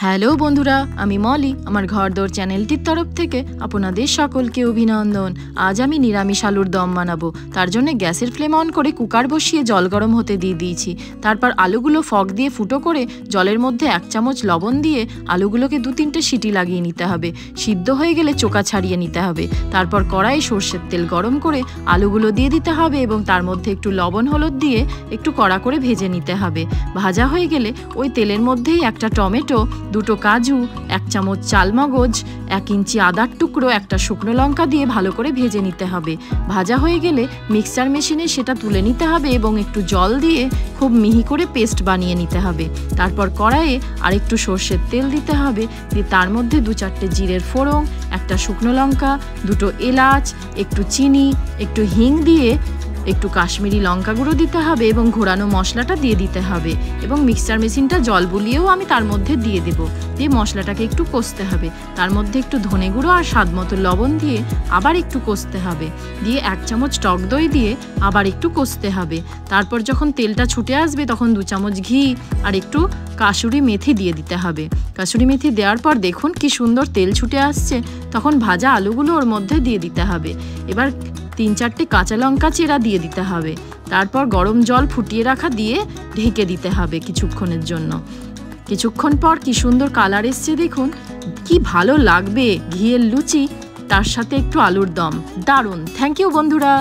Hello বন্ধুরা, আমি মলি। আমার ঘরদোর চ্যানেলটির তরফ থেকে আপনাদের সকলকে অভিনন্দন। আজ আমি নিরামিষ আলুর দম বানাবো। তার জন্য গ্যাসের ফ্লেম অন করে কুকার বসিয়ে জল গরম হতে দিয়ে দিয়েছি। তারপর আলুগুলো ফক দিয়ে ফুটো করে জলের মধ্যে 1 চামচ লবণ দিয়ে আলুগুলোকে 2-3টে সিটি লাগিয়ে নিতে হবে। সিদ্ধ হয়ে গেলে চোকা ছাড়িয়ে নিতে হবে। তারপর কড়াই সর্ষের তেল গরম করে আলুগুলো দিয়ে দিতে হবে এবং তার মধ্যে একটু লবণ হলুদ দিয়ে একটু কড়া করে ভেজে নিতে হবে। ভাজা হয়ে গেলে ওই তেলের মধ্যেই একটা টমেটো, 2টো কাজু, 1 চামচ চালমগজ, 1 ইঞ্চি আদার টুকরো, একটা শুকনো লঙ্কা দিয়ে ভালো করে ভেজে নিতে হবে। ভাজা হয়ে গেলে মিক্সচার মেশিনে সেটা তুলে নিতে হবে এবং একটু জল দিয়ে খুব মিহি করে পেস্ট বানিয়ে নিতে হবে। তারপর কড়াইয়ে আরেকটু সর্ষের তেল দিতে হবে, দিয়ে তার মধ্যে 2-4টে জিরের ফোড়ন, একটা শুকনো লঙ্কা, 2টো এলাচ, একটু চিনি, একটু হিং দিয়ে একটু কাশ্মীরি লঙ্কা গুঁড়ো দিতে হবে এবং ঘোরানো মশলাটা দিয়ে দিতে হবে এবং মিক্সচার মেশিনটা জল বুলিয়েও আমি তার মধ্যে দিয়ে দেব। দিয়ে মশলাটাকে একটু কষতে হবে। তার মধ্যে একটু ধনে গুঁড়ো আর স্বাদ মতো লবণ দিয়ে আবার একটু কষতে হবে। দিয়ে 1 চামচ টক দই দিয়ে আবার একটু কষতে হবে। তারপর যখন তেলটা ছুটে আসবে তখন 2 চামচ ঘি আর একটু কাসুরি মেথি দিয়ে দিতে হবে। কাসুরি মেথি দেওয়ার পর দেখুন কি সুন্দর তেল ছুটে আসছে। তখন ভাজা আলুগুলো ওর মধ্যে দিয়ে দিতে হবে। এবার 3-4টে কাঁচা লঙ্কা চেরা দিয়ে দিতে হবে। তারপর গরম জল ফুটিয়ে রাখা দিয়ে ঢেকে দিতে হবে কিছুক্ষণের জন্য। কিছুক্ষণ পর কি সুন্দর কালার এসছে দেখুন, কি ভালো লাগবে ঘিয়ের লুচি তার সাথে একটু আলুর দম। দারুণ। থ্যাংক ইউ বন্ধুরা।